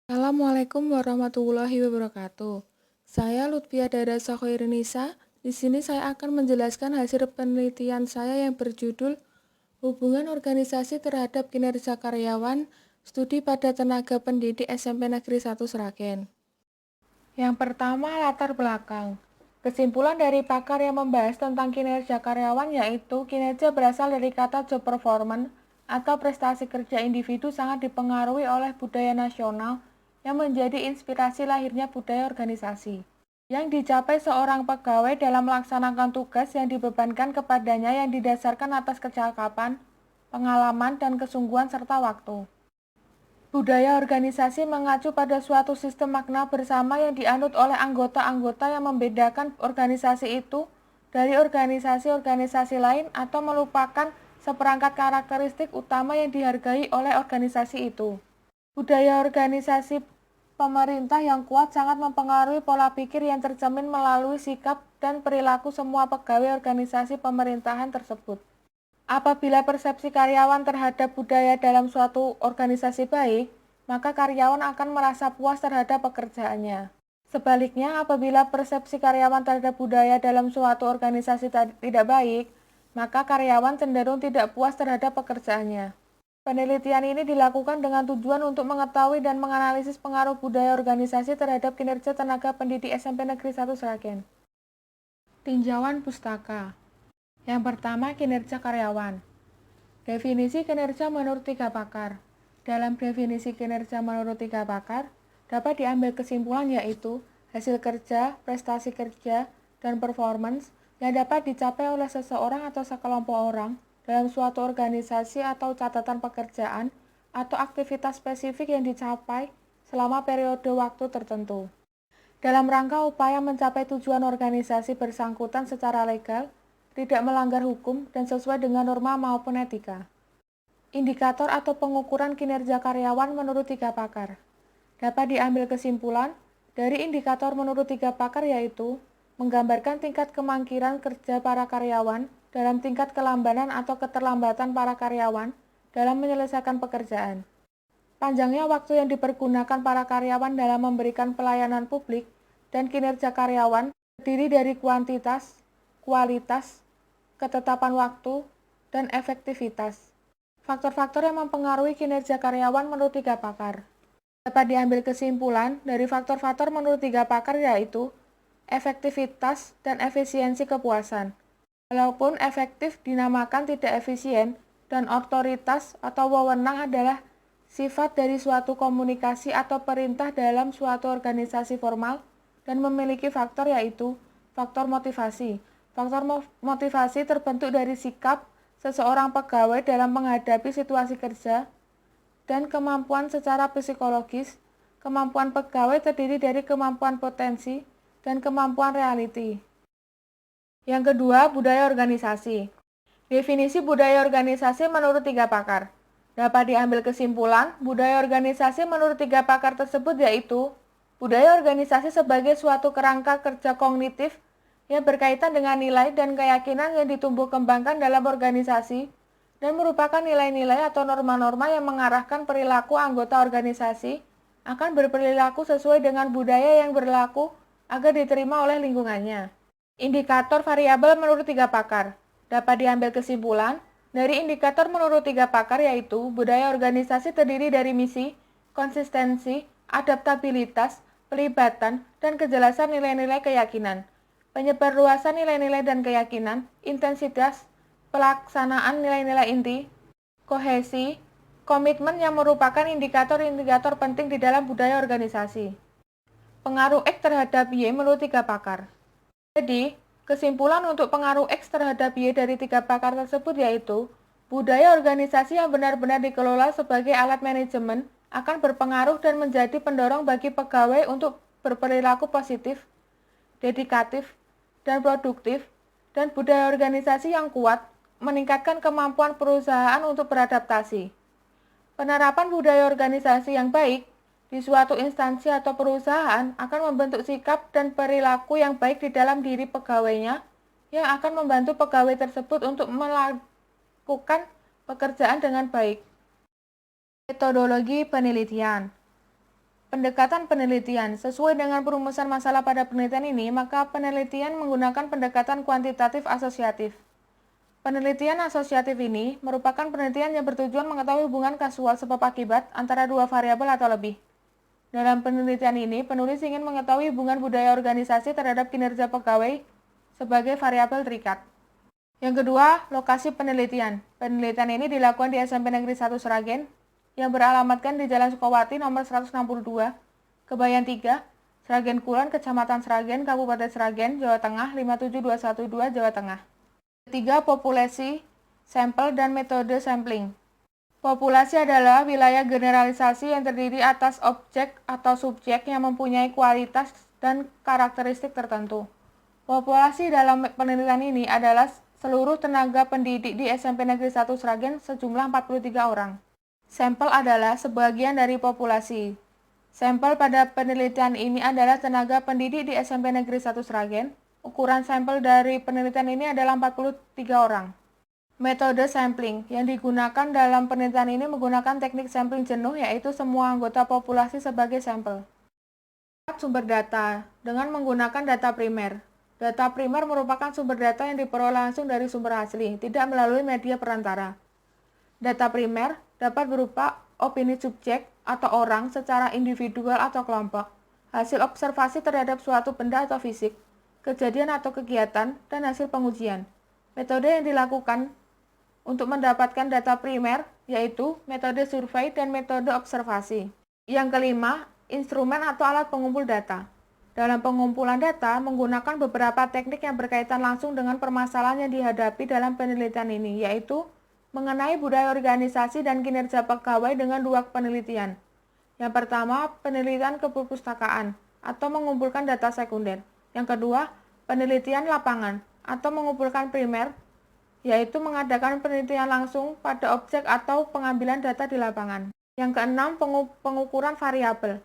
Assalamualaikum warahmatullahi wabarakatuh. Saya Lutfia Dara Sakhoirunisa. Di sini saya akan menjelaskan hasil penelitian saya yang berjudul Hubungan Organisasi Terhadap Kinerja Karyawan, Studi pada Tenaga Pendidik SMP Negeri 1 Sragen. Yang pertama, latar belakang. Kesimpulan dari pakar yang membahas tentang kinerja karyawan yaitu kinerja berasal dari kata job performance atau prestasi kerja individu sangat dipengaruhi oleh budaya nasional yang menjadi inspirasi lahirnya budaya organisasi. Yang dicapai seorang pegawai dalam melaksanakan tugas yang dibebankan kepadanya yang didasarkan atas kecakapan, pengalaman, dan kesungguhan serta waktu. Budaya organisasi mengacu pada suatu sistem makna bersama yang dianut oleh anggota-anggota yang membedakan organisasi itu dari organisasi-organisasi lain atau melupakan seperangkat karakteristik utama yang dihargai oleh organisasi itu. Budaya organisasi pemerintah yang kuat sangat mempengaruhi pola pikir yang tercermin melalui sikap dan perilaku semua pegawai organisasi pemerintahan tersebut. Apabila persepsi karyawan terhadap budaya dalam suatu organisasi baik, maka karyawan akan merasa puas terhadap pekerjaannya. Sebaliknya, apabila persepsi karyawan terhadap budaya dalam suatu organisasi tidak baik, maka karyawan cenderung tidak puas terhadap pekerjaannya. Penelitian ini dilakukan dengan tujuan untuk mengetahui dan menganalisis pengaruh budaya organisasi terhadap kinerja tenaga pendidik SMP Negeri 1 Sragen. Tinjauan pustaka. Yang pertama, kinerja karyawan. Definisi kinerja menurut 3 pakar. Dalam definisi kinerja menurut 3 pakar, dapat diambil kesimpulan yaitu hasil kerja, prestasi kerja, dan performance yang dapat dicapai oleh seseorang atau sekelompok orang dalam suatu organisasi atau catatan pekerjaan atau aktivitas spesifik yang dicapai selama periode waktu tertentu. Dalam rangka upaya mencapai tujuan organisasi bersangkutan secara legal, tidak melanggar hukum, dan sesuai dengan norma maupun etika. Indikator atau pengukuran kinerja karyawan menurut 3 pakar. Dapat diambil kesimpulan dari indikator menurut 3 pakar yaitu menggambarkan tingkat kemangkiran kerja para karyawan dalam tingkat kelambanan atau keterlambatan para karyawan dalam menyelesaikan pekerjaan. Panjangnya waktu yang dipergunakan para karyawan dalam memberikan pelayanan publik dan kinerja karyawan terdiri dari kuantitas, kualitas, ketetapan waktu, dan efektivitas. Faktor-faktor yang mempengaruhi kinerja karyawan menurut 3 pakar. Dapat diambil kesimpulan dari faktor-faktor menurut 3 pakar yaitu efektivitas dan efisiensi kepuasan. Walaupun efektif dinamakan tidak efisien, dan otoritas atau wewenang adalah sifat dari suatu komunikasi atau perintah dalam suatu organisasi formal dan memiliki faktor yaitu faktor motivasi. Faktor motivasi terbentuk dari sikap seseorang pegawai dalam menghadapi situasi kerja dan kemampuan secara psikologis. Kemampuan pegawai terdiri dari kemampuan potensi dan kemampuan reality. Yang kedua, budaya organisasi. Definisi budaya organisasi menurut 3 pakar. Dapat diambil kesimpulan, budaya organisasi menurut 3 pakar tersebut yaitu budaya organisasi sebagai suatu kerangka kerja kognitif yang berkaitan dengan nilai dan keyakinan yang ditumbuh kembangkan dalam organisasi dan merupakan nilai-nilai atau norma-norma yang mengarahkan perilaku anggota organisasi akan berperilaku sesuai dengan budaya yang berlaku agar diterima oleh lingkungannya. Indikator variabel menurut 3 pakar. Dapat diambil kesimpulan dari indikator menurut 3 pakar yaitu budaya organisasi terdiri dari misi, konsistensi, adaptabilitas, pelibatan, dan kejelasan nilai-nilai keyakinan. Penyebarluasan nilai-nilai dan keyakinan, intensitas, pelaksanaan nilai-nilai inti, kohesi, komitmen yang merupakan indikator-indikator penting di dalam budaya organisasi. Pengaruh X terhadap Y menurut 3 pakar. Jadi, kesimpulan untuk pengaruh X terhadap Y dari 3 pakar tersebut yaitu budaya organisasi yang benar-benar dikelola sebagai alat manajemen akan berpengaruh dan menjadi pendorong bagi pegawai untuk berperilaku positif, dedikatif, dan produktif, dan budaya organisasi yang kuat meningkatkan kemampuan perusahaan untuk beradaptasi. Penerapan budaya organisasi yang baik di suatu instansi atau perusahaan akan membentuk sikap dan perilaku yang baik di dalam diri pegawainya yang akan membantu pegawai tersebut untuk melakukan pekerjaan dengan baik. Metodologi penelitian. Pendekatan penelitian. Sesuai dengan perumusan masalah pada penelitian ini, maka penelitian menggunakan pendekatan kuantitatif asosiatif. Penelitian asosiatif ini merupakan penelitian yang bertujuan mengetahui hubungan kasual sebab akibat antara dua variabel atau lebih. Dalam penelitian ini, penulis ingin mengetahui hubungan budaya organisasi terhadap kinerja pegawai sebagai variabel terikat. Yang kedua, lokasi penelitian. Penelitian ini dilakukan di SMP Negeri 1 Sragen yang beralamatkan di Jalan Sukawati nomor 162, Kebayan 3, Sragen Kulon, Kecamatan Sragen, Kabupaten Sragen, Jawa Tengah 57112, Jawa Tengah. Ketiga, populasi, sampel, dan metode sampling. Populasi adalah wilayah generalisasi yang terdiri atas objek atau subjek yang mempunyai kualitas dan karakteristik tertentu. Populasi dalam penelitian ini adalah seluruh tenaga pendidik di SMP Negeri 1 Sragen sejumlah 43 orang. Sampel adalah sebagian dari populasi. Sampel pada penelitian ini adalah tenaga pendidik di SMP Negeri 1 Sragen. Ukuran sampel dari penelitian ini adalah 43 orang. Metode sampling yang digunakan dalam penelitian ini menggunakan teknik sampling jenuh, yaitu semua anggota populasi sebagai sampel. Sumber data dengan menggunakan data primer. Data primer merupakan sumber data yang diperoleh langsung dari sumber asli, tidak melalui media perantara. Data primer dapat berupa opini subjek atau orang secara individual atau kelompok, hasil observasi terhadap suatu benda atau fisik, kejadian atau kegiatan, dan hasil pengujian. Metode yang dilakukan untuk mendapatkan data primer yaitu metode survei dan metode observasi. Yang kelima, instrumen atau alat pengumpul data. Dalam pengumpulan data menggunakan beberapa teknik yang berkaitan langsung dengan permasalahan yang dihadapi dalam penelitian ini, yaitu mengenai budaya organisasi dan kinerja pegawai dengan dua penelitian. Yang pertama, penelitian keperpustakaan atau mengumpulkan data sekunder. Yang kedua, penelitian lapangan atau mengumpulkan primer, yaitu mengadakan penelitian langsung pada objek atau pengambilan data di lapangan. Yang keenam, pengukuran variabel.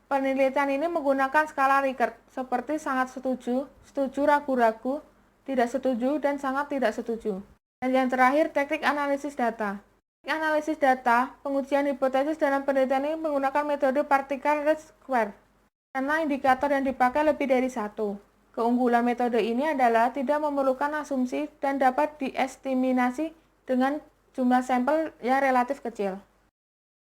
Penelitian ini menggunakan skala Likert seperti sangat setuju, setuju, ragu-ragu, tidak setuju, dan sangat tidak setuju. Dan yang terakhir, teknik analisis data. Teknik analisis data, pengujian hipotesis dalam penelitian ini menggunakan metode particle least square, karena indikator yang dipakai lebih dari satu. Keunggulan metode ini adalah tidak memerlukan asumsi dan dapat diestimasi dengan jumlah sampel yang relatif kecil.